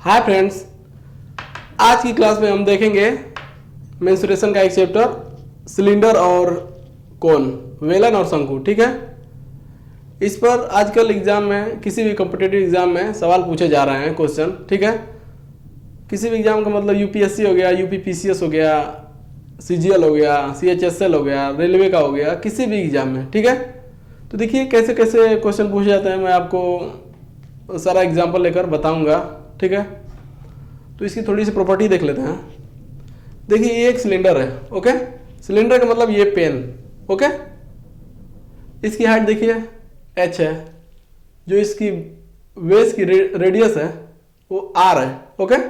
Hi friends, आज की class में हम देखेंगे मेंसुरेशन का एक चैप्टर सिलेंडर और कोन, वेलन और शंकु। ठीक है, इस पर आजकल एग्जाम में किसी भी कॉम्पिटिटिव एग्जाम में सवाल पूछे जा रहे हैं, क्वेश्चन। ठीक है, किसी भी एग्जाम का मतलब यूपीएससी हो गया, यूपीपीसीएस हो गया, सीजीएल हो गया, सीएचएसएल हो गया, रेलवे का हो गया, किसी भी एग्जाम में। ठीक है, तो देखिए कैसे कैसे क्वेश्चन पूछे जाते हैं, मैं आपको सारा एग्जाम्पल लेकर बताऊंगा। ठीक है, तो इसकी थोड़ी सी प्रॉपर्टी देख लेते हैं। देखिए ये एक सिलेंडर है। ओके, सिलेंडर का मतलब ये पेन। ओके, इसकी हाइट देखिए h है, जो इसकी बेस की रेडियस है वो r है। ओके,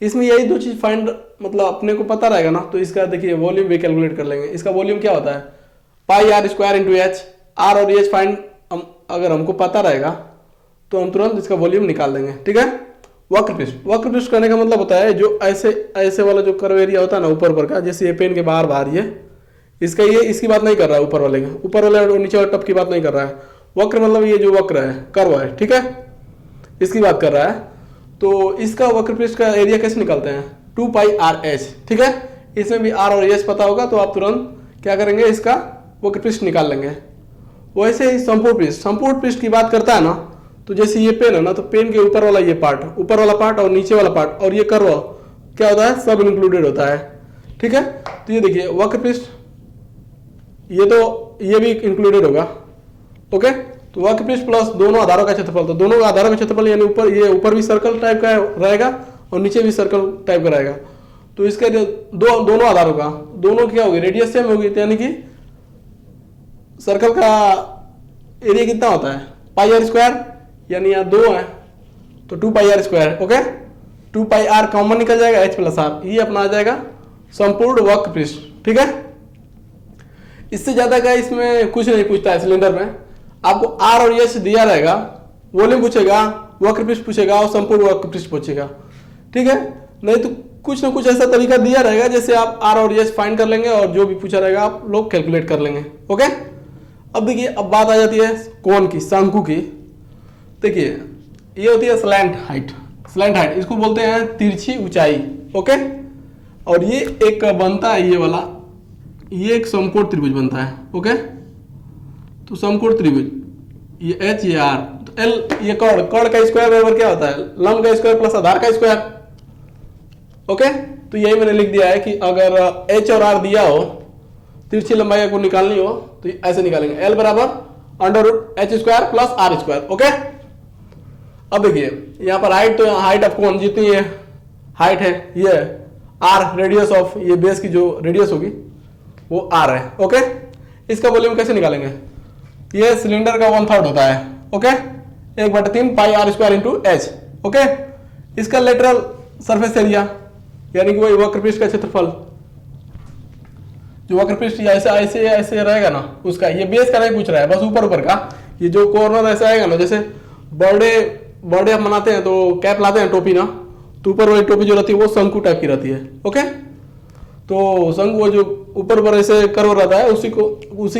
इसमें यही दो चीज फाइंड मतलब अपने को पता रहेगा ना, तो इसका देखिए वॉल्यूम भी कैलकुलेट कर लेंगे। इसका वॉल्यूम क्या होता है, pi R square into H. R और एच फाइंड अगर हमको पता रहेगा तो हम तुरंत इसका वॉल्यूम निकाल देंगे। ठीक है, वक्र पृष्ठ करने का मतलब होता है जो ऐसे ऐसे वाला जो कर्व एरिया होता है ना ऊपर का, जैसे ये पेन के बाहर ये इसका, ये इसकी बात नहीं कर रहा है, ऊपर वाले और नीचे वाले टप की बात नहीं कर रहा है। वक्र मतलब ये जो वक्र है, कर्व है, ठीक है, इसकी बात कर रहा है। तो इसका वक्र पृष्ठ का एरिया कैसे निकालते हैं, 2 पाई आर एच। ठीक है, इसमें भी आर और एच पता होगा तो आप तुरंत क्या करेंगे, इसका वक्र पृष्ठ निकाल लेंगे। वैसे ही संपूर्ण पृष्ठ की बात करता है ना, तो जैसे ये पेन है ना, तो पेन के ऊपर वाला ये पार्ट, ऊपर वाला पार्ट और नीचे वाला पार्ट और ये कर्व क्या होता है, सब इंक्लूडेड होता है। ठीक है, तो ये देखिए वक्र पृष्ठ, ये तो ये भी इंक्लूडेड होगा। ओके, तो वक्र पृष्ठ प्लस दोनों आधारों का क्षेत्रफल, तो दोनों आधारों का क्षेत्रफल यानी ऊपर ये ऊपर भी सर्कल टाइप का रहेगा और नीचे भी सर्कल टाइप का रहेगा। तो इसके दोनों आधारों का दोनों क्या होगी, रेडियस सेम होगी, यानी कि सर्कल का एरिया कितना होता है, पाई आर स्क्वायर, यानी यहाँ 2 है तो 2 pi R square. Okay, 2 pi R common निकल जाएगा, h प्लस आर, ये अपना आ जाएगा संपूर्ण वक्र पृष्ठ। ठीक है, इससे ज्यादा का इसमें कुछ नहीं पूछता है। सिलेंडर में आपको आर और एच दिया रहेगा, वॉल्यूम पूछेगा, वक्र पृष्ठ पूछेगा और संपूर्ण वक्र पृष्ठ पूछेगा। ठीक है, नहीं तो कुछ ना कुछ ऐसा तरीका दिया रहेगा जैसे आप आर और एच फाइंड कर लेंगे और जो भी पूछा रहेगा आप लोग कैलकुलेट कर लेंगे। ओके, अब देखिए अब बात आ जाती है कोण की, शंकु की। देखिए ये होती है स्लैंट हाइट, इसको बोलते हैं तिरछी ऊंचाई। ओके, और ये एक बनता है, ये वाला ये एक समकोण त्रिभुज बनता है। ओके, तो समकोण त्रिभुज ये एच ये आर, तो एल ये कर्ण का स्क्वायर बराबर क्या होता है, लंब का स्क्वायर प्लस आधार का स्क्वायर। ओके, तो यही मैंने लिख दिया है कि अगर एच और आर दिया हो, तिरछी लंबाई को निकालनी हो तो ऐसे निकालेंगे, एल बराबर under root H square plus R square. Okay, अब देखिए यहाँ पर हाइट, तो हाइट ऑफ कोन जितनी ये हाइट है, ये आर रेडियस ऑफ ये बेस की जो रेडियस होगी वो आर है। ओके, इसका वॉल्यूम कैसे निकालेंगे, ये सिलेंडर का 1/3 होता है। Okay, 1/3 pi R square into H. Okay, इसका लेटरल सरफेस एरिया यानी कि वही वक्र पृष्ठ का क्षेत्रफल, जो वक्र पृष्ठ ऐसे ऐसे ऐसे रहेगा ना, उसका ये बेस का नहीं पूछ रहा है, बस ऊपर का ये जो कॉर्नर ऐसा आएगा ना, जैसे बर्थडे हम मनाते हैं तो कैप लाते हैं, टोपी ना, तो ऊपर वाली टोपी जो रहती है वो शंकु टाइप की रहती है। ओके, तो शंकु वो जो ऊपर पर ऐसे कर्व रहता है उसी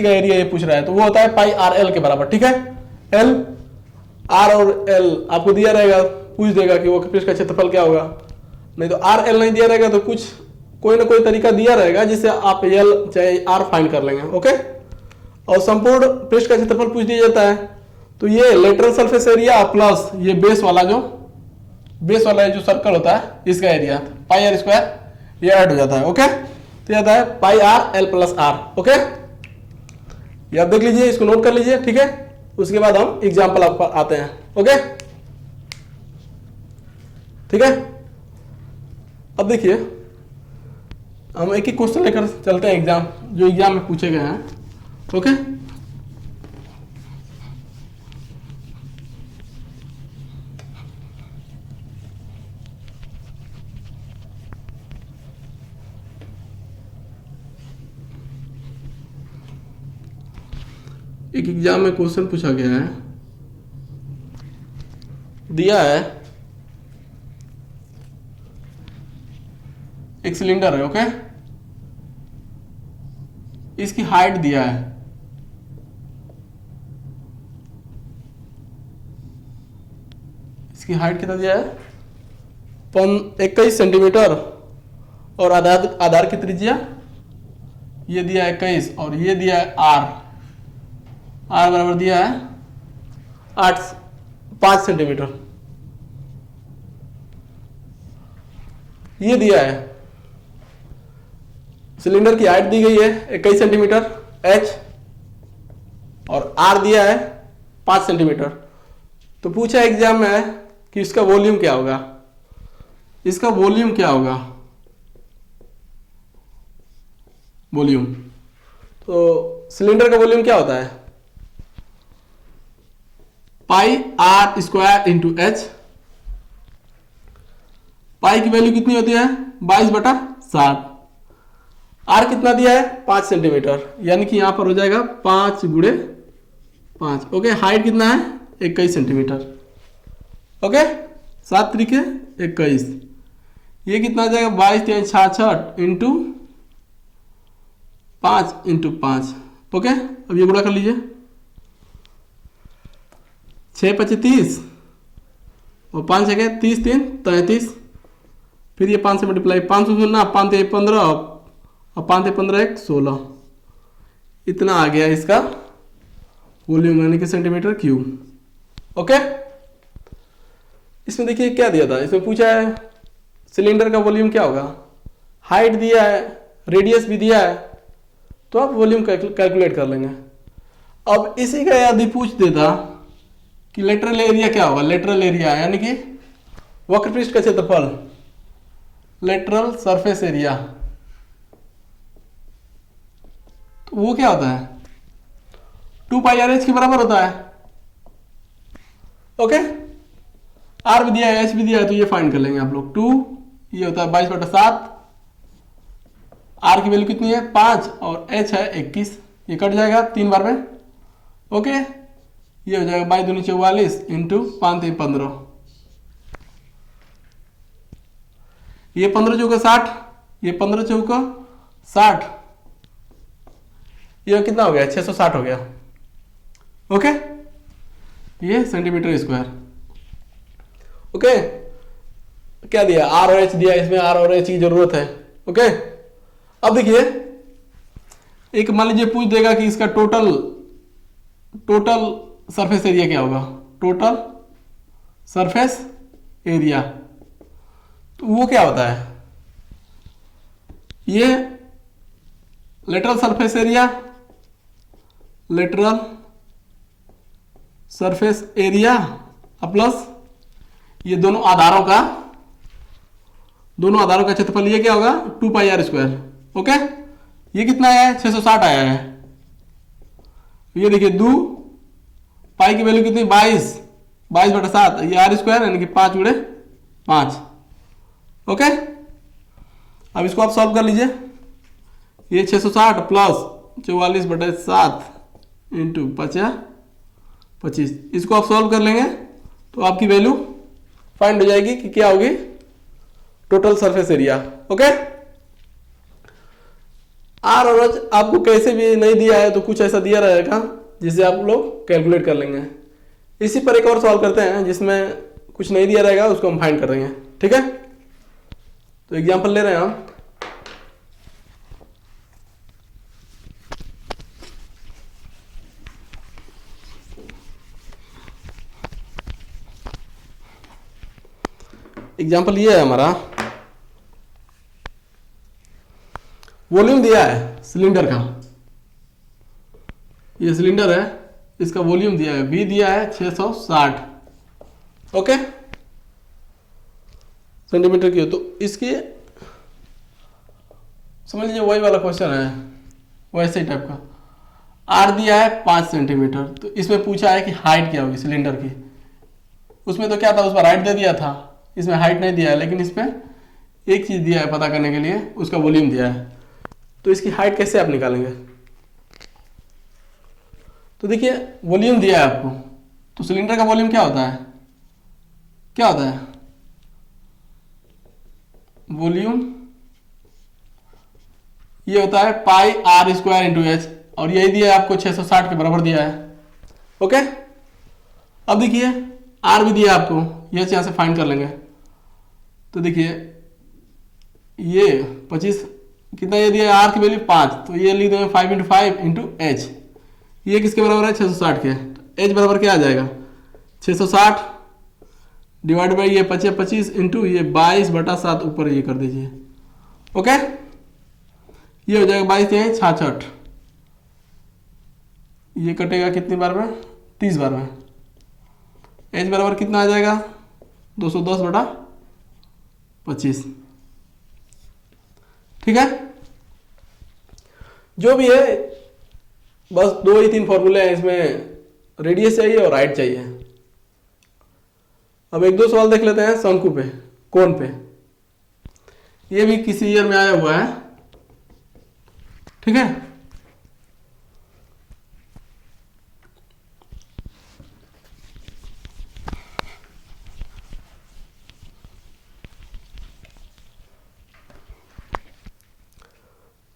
का एरिया ये पूछ रहा है, तो वो होता है पाई आर एल के बराबर। ठीक है, एल आर और एल आपको दिया रहेगा, पूछ देगा कि वो पृष्ठ का क्षेत्रफल क्या होगा, नहीं तो आर एल नहीं दिया रहेगा तो कुछ कोई ना कोई तरीका दिया रहेगा जिससे आप एल चाहे आर फाइंड कर लेंगे। ओके, और संपूर्ण पृष्ठ का क्षेत्रफल पूछ दिया जाता है, तो ये लेटरल सरफेस एरिया प्लस ये बेस वाला जो सर्कल होता है इसका एरिया पाई आर स्क्वायर ये ऐड हो जाता है। ओके, तो ये आता है pi R L plus R. Okay, ये आप देख लीजिए, इसको नोट कर लीजिए। ठीक है, उसके बाद हम एग्जाम्पल आप आते हैं। ओके, ठीक है, अब देखिए हम एक क्वेश्चन लेकर चलते हैं जो एग्जाम में पूछे गए हैं। ओके, एक एग्जाम में क्वेश्चन पूछा गया है, दिया है एक सिलेंडर है। ओके, इसकी हाइट दिया है, इसकी हाइट कितना दिया है 21 सेंटीमीटर और आधार की त्रिज्या ये दिया है 21 और ये दिया है आर बराबर दिया है 5 सेंटीमीटर ये दिया है। सिलेंडर की हाइट दी गई है 21 सेंटीमीटर h और r दिया है 5 सेंटीमीटर। तो पूछा एग्जाम में कि इसका वॉल्यूम क्या होगा, इसका वॉल्यूम क्या होगा, वॉल्यूम। तो सिलेंडर का वॉल्यूम क्या होता है, pi R square into H. पाई की वैल्यू कितनी होती है 22/7। आर कितना दिया है 5 सेंटीमीटर, यानी कि यहां पर हो जाएगा 5 × 5। ओके, हाइट कितना है 21 सेंटीमीटर। ओके, 7 × 21, ये कितना आ जाएगा 22 × 66 इंटू 5 × 5। ओके, अब ये गुणा कर लीजिए, 6 × 5 = 30 और 5 जगह 30 3 33। फिर ये 5 से मल्टीप्लाई 500 सुनना, 5 × 15 और 5 × 15 = 16। इतना आ गया इसका वॉल्यूम, यानी कि सेंटीमीटर क्यूब। ओके, इसमें देखिए क्या दिया था, इसमें पूछा है सिलेंडर का वॉल्यूम क्या होगा, हाइट दिया है, रेडियस भी दिया है, तो आप वॉल्यूम कैलकुलेट कर लेंगे। अब इसी का यदि पूछ देता कि लेटरल एरिया क्या होगा, लेटरल एरिया यानी कि वक्रपृष्ठ का क्षेत्रफल, लेटरल सरफेस एरिया, तो वो क्या होता है 2πRh के बराबर होता है। ओके, आर भी दिया है एच भी दिया है, तो ये फाइंड कर लेंगे आप लोग। 2 ये होता है 22/7, आर की वैल्यू कितनी है 5 और एच है 21, ये कट जाएगा 3 बार में। ओके, ये हो जाएगा 22 दूनी 44 इंटू 5 3 15, ये 15 चौका 60, ये 15 चौका 60, ये कितना हो गया 660 हो गया। ओके, ये सेंटीमीटर स्क्वायर। ओके, क्या दिया आर और एच दिया, इसमें आर और एच की जरूरत है। ओके, अब देखिए एक मान लीजिए पूछ देगा कि इसका टोटल सरफेस एरिया क्या होगा, टोटल सरफेस एरिया, तो वो क्या होता है, ये lateral surface area, lateral surface area plus ये दोनों आधारों का क्षेत्रफल, ये क्या होगा 2πr²। ओके, ये कितना आया है 660 आया है। ये देखिए 2 पाई की वैल्यू कितनी 22/7, ये r² यानी कि 5 × 5। ओके, अब इसको आप सॉल्व कर लीजिए, ये 660 प्लस 44/7 इंटू 25, इसको आप सॉल्व कर लेंगे तो आपकी वैल्यू फाइंड हो जाएगी कि क्या होगी total surface area. Okay, R और एच आपको कैसे भी नहीं दिया है तो कुछ ऐसा दिया रहेगा जिसे आप लोग कैलकुलेट कर लेंगे। इसी पर एक और सॉल्व करते हैं जिसमें कुछ नहीं दिया रहेगा, उसको हम फाइंड कर देंगे। ठीक है, तो एग्जांपल ले रहे हैं हम, एग्जाम्पल ये है हमारा, वॉल्यूम दिया है सिलेंडर का, ये सिलेंडर है, इसका वॉल्यूम दिया है V दिया है 660 ओके सेंटीमीटर की हो, तो इसकी समझ लीजिए वही वाला क्वेश्चन है, वैसे ही टाइप का। R दिया है 5 सेंटीमीटर, तो इसमें पूछा है कि हाइट क्या होगी सिलेंडर की। उसमें तो क्या था, उस पर हाइट दे दिया था, इसमें हाइट नहीं दिया है, लेकिन इसमें एक चीज दिया है पता करने के लिए, उसका वॉल्यूम दिया है। तो इसकी हाइट कैसे आप निकालेंगे, तो देखिए वॉल्यूम दिया है आपको, तो सिलेंडर का वॉल्यूम क्या होता है, क्या होता है वॉल्यूम, ये होता है pi R square into H, और यही दिया है आपको 660 के बराबर दिया है। ओके, अब देखिए आर भी दिया है आपको, यह यहां से फाइंड कर लेंगे, तो देखिए ये 25 कितना ये दिया, आर की वैल्यू 5, तो ये लिख देंगे 5 × 5 × एच। ये किसके बराबर है, 660 के। तो एच बराबर क्या आ जाएगा, 660 डिवाइड बाई ये 25 इंटू ये 22/7 ऊपर ये कर दीजिए। ओके, ये हो जाएगा 22 या 66, ये कटेगा कितनी बार में, 30 बार में। एच बराबर कितना आ जाएगा, 210/25। ठीक है, जो भी है बस 2 ही 3 फॉर्मूले हैं इसमें, रेडियस चाहिए और हाइट चाहिए। अब 1-2 सवाल देख लेते हैं शंकु पे, कोण पे। ये भी किसी ईयर में आया हुआ है। ठीक है,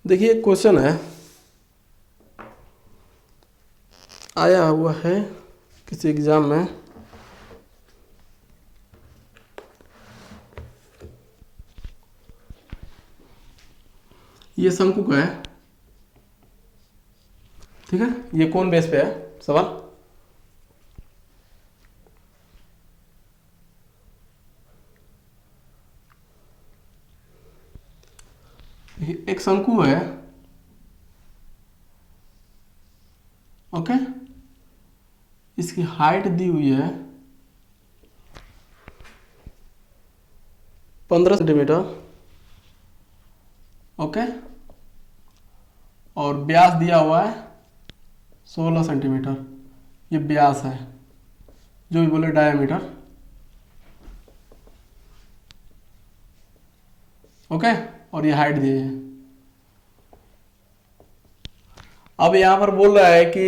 देखिए क्वेश्चन है, आया हुआ है किसी एग्जाम में। ये शंकु का है, ठीक है, ये कौन बेस पे है सवाल। एक शंकु है, ओके, इसकी हाइट दी हुई है 15 सेंटीमीटर, ओके, और व्यास दिया हुआ है 16 सेंटीमीटर। ये व्यास है, जो भी बोले डायमीटर, ओके, और ये हाइट दी है। अब यहां पर बोल रहा है कि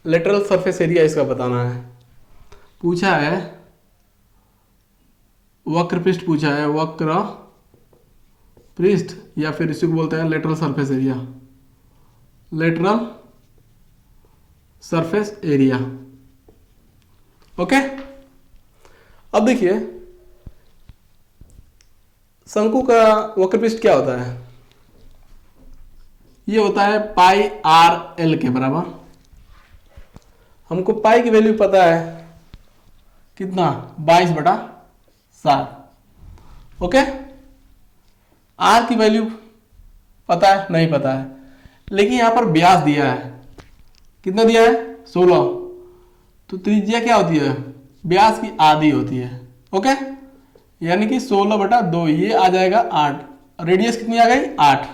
लेटरल सरफेस एरिया इसका बताना है। पूछा है वक्र पृष्ठ, पूछा है वक्र पृष्ठ, या फिर इसी को बोलते हैं lateral surface area, lateral surface area. Okay, अब देखिए शंकु का वक्र पृष्ठ क्या होता है, ये होता है πr/l के बराबर। हमको पाई की वैल्यू पता है कितना, 22/7। ओके, आर की वैल्यू पता है, नहीं पता है, लेकिन यहां पर व्यास दिया है, कितना दिया है, 16। तो त्रिज्या क्या होती है, व्यास की आधी होती है। ओके, यानी कि 16/2, ये आ जाएगा 8। रेडियस कितनी आ गई, 8,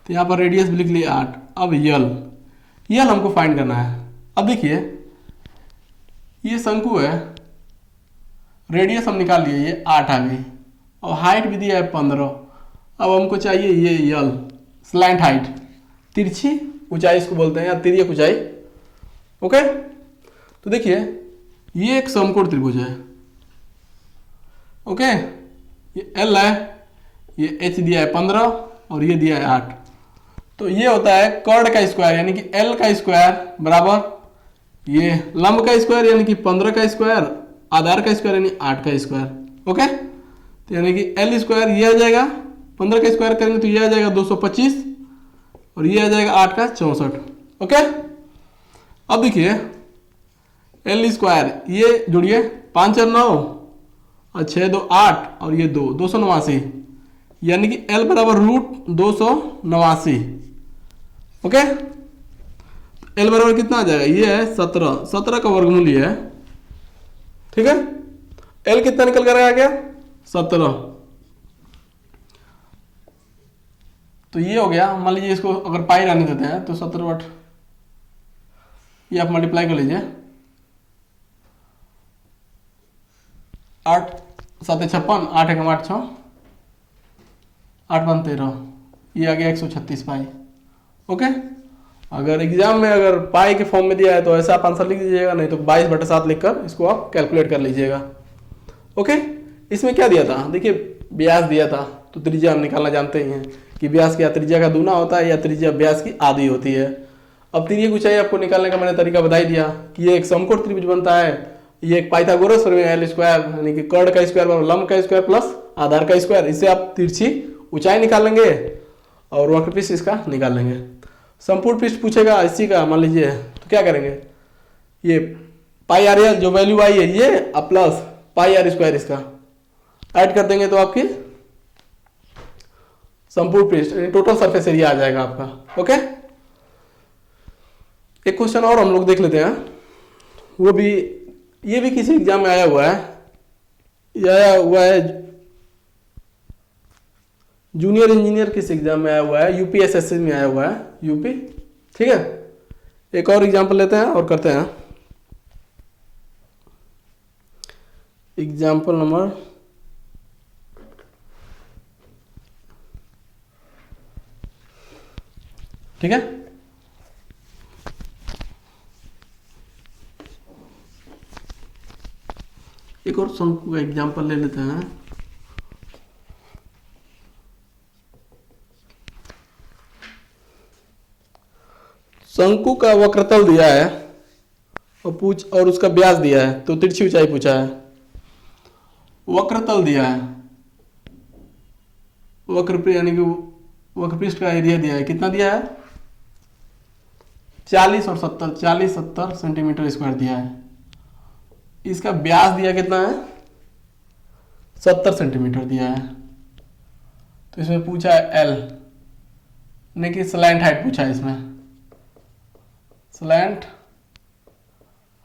तो यहां पर रेडियस भी लिख लिया 8। अब यल हमको फाइंड करना है। अब देखिए ये शंकु है, रेडियस हम निकाल लिए, ये 8 आ गई, और हाइट भी दिया है 15। अब हमको चाहिए ये यल, स्लैंट हाइट, तिरछी ऊंचाई इसको बोलते हैं, या तिर्यक ऊंचाई। ओके, तो देखिए ये एक समकोण त्रिभुज है। ओके, ये एल है, ये एच दिया है 15 और ये दिया है 8। तो ये होता है कर्ण का स्क्वायर, यानी कि एल का स्क्वायर बराबर ये लंब का स्क्वायर, यानी कि 15 का स्क्वायर, आधार का स्क्वायर यानी 8 का स्क्वायर। ओके, तो यानी कि एल स्क्वायर ये आ जाएगा, 15 का स्क्वायर करेंगे तो ये आ जाएगा 225, और ये आ जाएगा 8 का 64। ओके, अब देखिए एल स्क्वायर, ये जुड़िए 5 4 9 और 6 2 8 और ये 289, यानी कि एल बराबर √289। ओके, एल बराबर कितना आ जाएगा, ये है 17 का वर्गमूल ये है। ठीक है, एल कितना निकल कर आ गया, 17। तो ये हो गया, मान लीजिए इसको अगर पाई लाने देते हैं तो 17/, ये आप मल्टीप्लाई कर लीजिए, 8 7 56, 8 1 8 6, 8 1 13, ये आ गया 136 पाई। ओके, अगर एग्जाम में अगर पाई के फॉर्म में दिया है तो ऐसा आप आंसर लिख दीजिएगा, नहीं तो 22/7 लिखकर इसको आप कैलकुलेट कर लीजिएगा। ओके, इसमें क्या दिया था, देखिए व्यास दिया था, तो त्रिज्या हम निकालना जानते ही हैं कि व्यास क्या त्रिज्या का दूना होता है या त्रिज्या व्यास की आधी होती है। अब तिर्यक ऊंचाई आपको निकालने का मैंने तरीका बता ही दिया कि ये एक समकोण त्रिभुज बनता है ये एक पाइथागोरस प्रमेय एल स्क्वायर यानी कि कर्ण का स्क्वायर बराबर लंब का स्क्वायर प्लस आधार का स्क्वायर, इससे आप तिरछी ऊंचाई निकाल लेंगे और वक्र पृष्ठ इसका निकाल लेंगे। संपूर्ण पृष्ठ पूछेगा इसी का, मान लीजिए, तो क्या करेंगे, ये पाई आर एल जो वैल्यू आई है ये प्लस पाई आर स्क्वायर इसका ऐड कर देंगे तो आपकी संपूर्ण पृष्ठ टोटल सरफेस एरिया आ जाएगा आपका। ओके, एक क्वेश्चन और हम लोग देख लेते हैं, वो भी ये भी किसी एग्जाम में आया हुआ है, ये आया हुआ है जूनियर इंजीनियर किस एग्जाम में आया हुआ है, यूपीएसएससी में आया हुआ है, यूपी। ठीक है, एक और एग्जाम्पल लेते हैं और करते हैं। एग्जाम्पल नंबर ठीक है, एक और शंकु का एग्जाम्पल ले लेते हैं। शंकु का वक्रतल दिया है और उसका व्यास दिया है, तो तिरछी ऊंचाई पूछा है। वक्रतल दिया है, वक्र यानी कि वक्रपृष्ठ का एरिया दिया है, कितना दिया है 40 और 70, 40-70 सेंटीमीटर स्क्वायर दिया है। इसका व्यास दिया कितना है 70 सेंटीमीटर दिया है। तो इसमें पूछा है एल यानी कि स्लैंट हाइट पूछा है, इसमें स्लैंट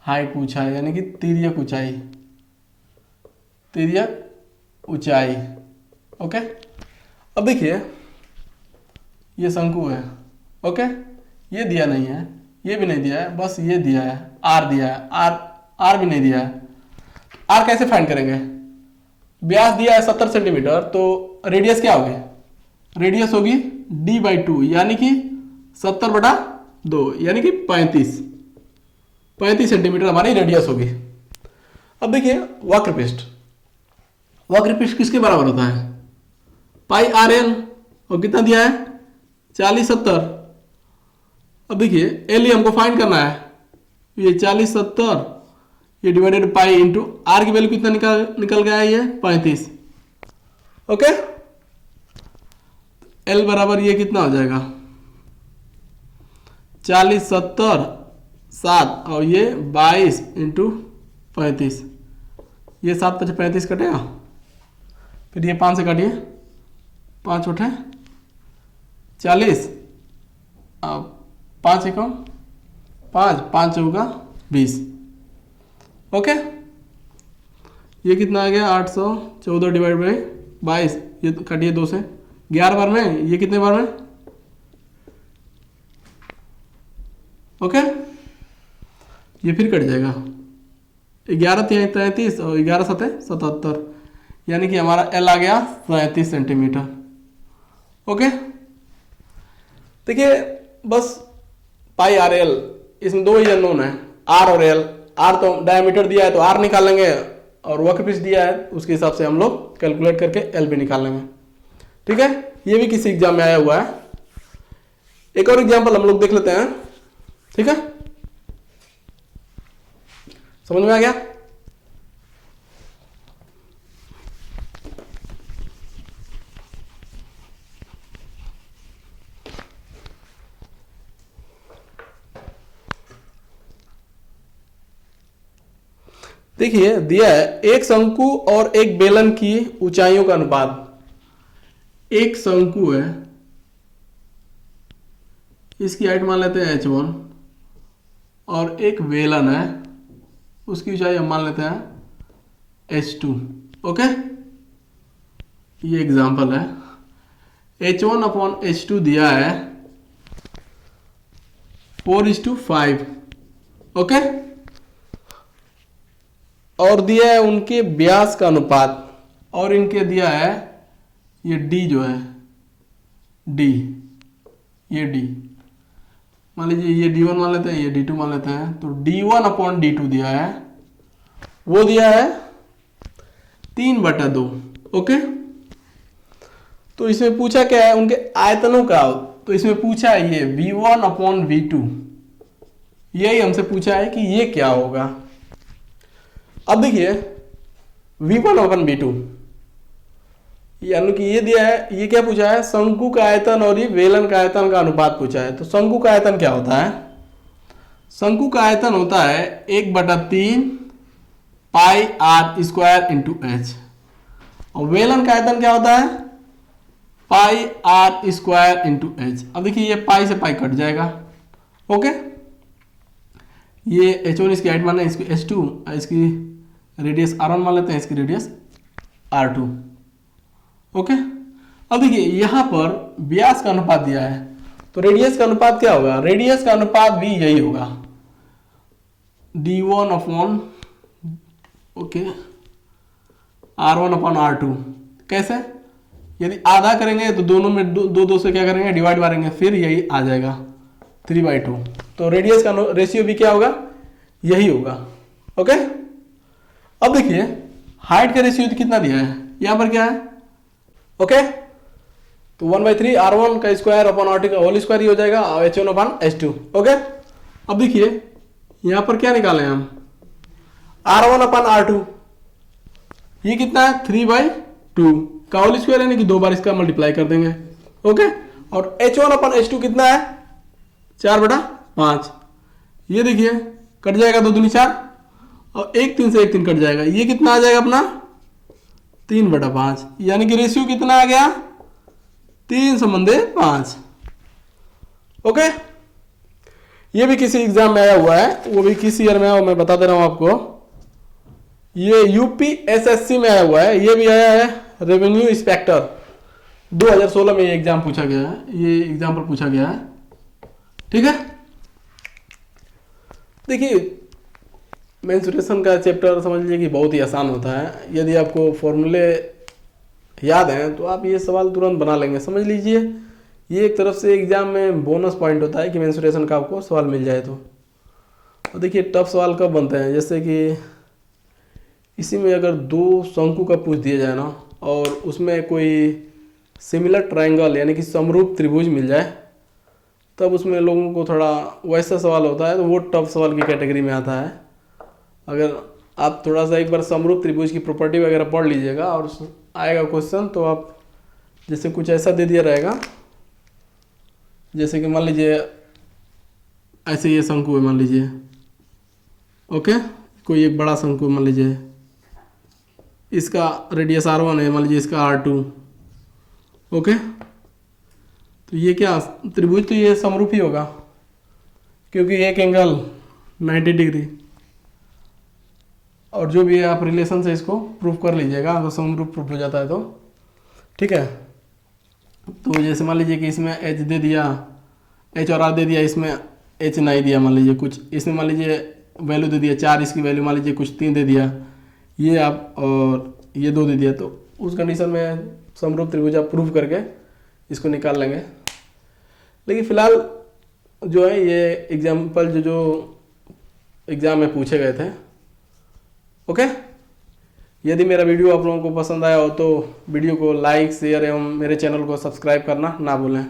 हाइट पूछा है यानी कि तिर्यक ऊंचाई, तिर्यक ऊंचाई। ओके, अब देखिए ये शंकु है। ओके, ये दिया नहीं है, ये भी नहीं दिया है, बस ये दिया है, आर दिया है, आर भी नहीं दिया है। आर कैसे फाइंड करेंगे, व्यास दिया है 70 सेंटीमीटर, तो रेडियस क्या होगी, रेडियस होगी d/2 यानी कि 70/2 यानी कि 35 सेंटीमीटर हमारी रेडियस होगी। अब देखिए वक्रपृष्ठ, वक्रपृष्ठ किसके बराबर होता है, पाई आर एल, और कितना दिया है 40-70। अब देखिए एल हमको फाइंड करना है, ये 40-70 ये डिवाइडेड पाई इंटू आर की वैल्यू कितना निकल गया है, ये 35। ओके, एल बराबर ये कितना हो जाएगा 40-70-7 और ये 22 इंटू 35, ये 7-5 कटेगा, फिर ये 5 से काटिए, 5 उठे 40, 5 एकम 5 होगा 20। ओके, ये कितना आ गया 814 डिवाइड बाई 22, ये काटिए 2 से, 11 बार में, ये कितने बार में, ओके, ये फिर कट जाएगा 11-33 और 11-7-77 यानी कि हमारा एल आ गया 37 सेंटीमीटर। ओके, देखिए बस पाई आर एल, इसमें दो ही अननोन है, आर और एल। आर तो डायमीटर दिया है तो आर निकाल लेंगे, और वक्रपृष्ठ दिया है उसके हिसाब से हम लोग कैलकुलेट करके एल भी निकाल लेंगे। ठीक है, ये भी किसी एग्जाम में आया हुआ है। एक और एग्जाम्पल हम लोग देख लेते हैं। ठीक है, समझ में आ गया। देखिए दिया है एक शंकु और एक बेलन की ऊंचाइयों का अनुपात। एक शंकु है, इसकी हाइट मान लेते हैं h1, और एक बेलन है, उसकी ऊंचाई हम मान लेते हैं h2। ओके, ये एग्जांपल है, h1/h2 दिया है 4:5। ओके, और दिया है उनके व्यास का अनुपात, और इनके दिया है ये d जो है d, ये d मान लीजिए, ये d1 मान लेते हैं, ये d2 मान लेते हैं, तो d1/d2 दिया है, वो दिया है 3/2। ओके, तो इसमें पूछा क्या है उनके आयतनों का, तो इसमें पूछा है ये v1/v2, यही हमसे पूछा है कि ये क्या होगा। अब देखिए V1/V2, यानी कि ये दिया है, ये क्या पूछा है, शंकु का आयतन और ये वेलन का आयतन का अनुपात पूछा है। तो शंकु का आयतन क्या होता है, शंकु का आयतन होता है 1/3 pi R square into H, और वेलन का आयतन क्या होता है pi R square into H. अब देखिए ये पाई से पाई कट जाएगा, ओके, ये H1 इसकी हाइट मान है, इसकी H2, इसकी रेडियस R1 मान लेते हैं, इसकी रेडियस R2, ओके। अब देखिए यहाँ पर व्यास का अनुपात दिया है, तो रेडियस का अनुपात क्या होगा, रेडियस का अनुपात भी यही होगा D1/, ओके, R1/R2। कैसे, यदि आधा करेंगे तो दोनों में दो से क्या करेंगे, डिवाइड मारेंगे, फिर यही आ जाएगा 3/2। तो रेडियस का रेशियो भी क्या होगा, यही होगा, ओके। अब देखिए हाइट का रेशियो कितना दिया है, यहां पर क्या है, ओके, तो 1/3 R1 का स्क्वायर अपॉन R2 का होल स्क्वायर ही हो जाएगा, और H1/H2, ओके। अब देखिए यहां पर क्या निकालें हम, R1/R2, ये कितना है 3/2 का होल स्क्वायर, यानी कि 2 बार इसका मल्टीप्लाई कर देंगे, ओके। और H1/H2 कितना है 4/5, ये देखिए कट जाएगा 2 दूनी 4, और 1 3 से 1 3 कट जाएगा, ये कितना आ जाएगा अपना 3/5, यानी कि रेशियो कितना आ गया 3:5, ओके। ये भी किसी एग्जाम में आया हुआ है, वो भी किस ईयर में है वो मैं बता दे रहा हूं आपको, ये UPSSC में आया हुआ है, ये भी आया है रेवेन्यू इंस्पेक्टर 2016 में, ये एग्जाम पूछा गया है, ये एग्जाम पर पूछा गया है, ठीक है। देखिए मेंसुरेशन का चैप्टर समझ लीजिए कि बहुत ही आसान होता है, यदि आपको फॉर्मूले याद हैं तो आप ये सवाल तुरंत बना लेंगे, समझ लीजिए ये एक तरफ से एग्जाम में बोनस पॉइंट होता है कि मेंसुरेशन का आपको सवाल मिल जाए तो। और देखिए टफ सवाल कब बनते हैं, जैसे कि इसी में अगर 2 शंकु का पूछ दिया जाए ना, और उसमें कोई सिमिलर ट्रायंगल यानी कि समरूप त्रिभुज मिल जाए, तब उसमें लोगों को थोड़ा वैसा सवाल होता है, तो वो टफ सवाल की कैटेगरी में आता है। अगर आप थोड़ा सा एक बार समरूप त्रिभुज की प्रॉपर्टी वगैरह पढ़ लीजिएगा और आएगा क्वेश्चन, तो आप जैसे कुछ ऐसा दे दिया रहेगा, जैसे कि मान लीजिए ऐसे ये शंकु है मान लीजिए, ओके, कोई एक बड़ा शंकु मान लीजिए, इसका रेडियस R1 है, मान लीजिए इसका R2, ओके। तो ये क्या त्रिभुज, तो ये समरूप ही होगा क्योंकि एक एंगल 90 डिग्री, और जो भी है आप रिलेशन से इसको प्रूफ कर लीजिएगा, अगर समरूप प्रूफ हो जाता है तो, ठीक है। तो जैसे मान लीजिए कि इसमें H दे दिया, H और R दे दिया, इसमें H नहीं दिया, मान लीजिए कुछ, इसमें मान लीजिए वैल्यू दे दिया 4, इसकी वैल्यू मान लीजिए कुछ 3 दे दिया, ये आप और ये 2 दे दिया, तो उस कंडीशन में समरूप त्रिभुज आप प्रूफ करके इसको निकाल लेंगे। लेकिन फिलहाल जो है ये एग्जाम्पल जो एग्ज़ाम में पूछे गए थे, ओके। यदि मेरा वीडियो आप लोगों को पसंद आया हो तो वीडियो को लाइक शेयर एवं मेरे चैनल को सब्सक्राइब करना ना भूलें।